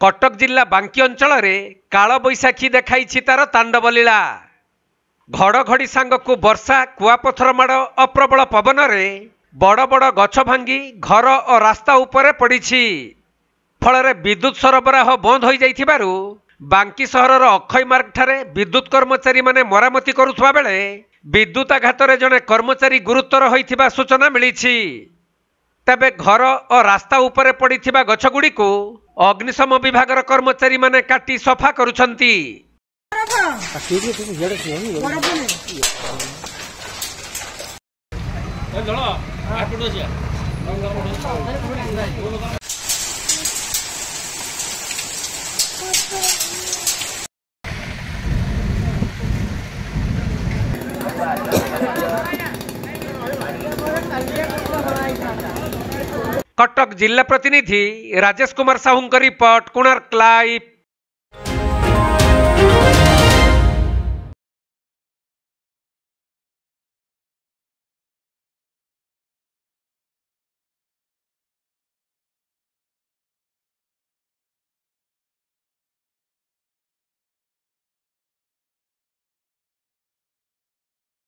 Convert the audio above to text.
कटक जिला बांकी अंचल काल बैशाखी देखाई तार तांडव लीला। घड़घड़ी सांगकु वर्षा कुआपथर माड़ अप्रबल पवन में बड़ बड़ गछ भांगी घर और रास्ता उपरे पड़ी। फल विद्युत सरबराह बंद हो जाइथिबारु बांकी सहर अक्षय मार्ग ठारे विद्युत कर्मचारी माने मरामती करुथुवा बेले विद्युत आघात जड़े कर्मचारी गुरुतर होइथिबा सूचना मिली। तेबे घर और रास्ता उपरे पड़िथिबा गछगुड़ी को अग्निशम विभागर कर्मचारी माने काटी सफा करुछंती। कटक जिला प्रतिनिधि राजेश कुमार साहू रिपोर्ट, कोणार्क लाइव।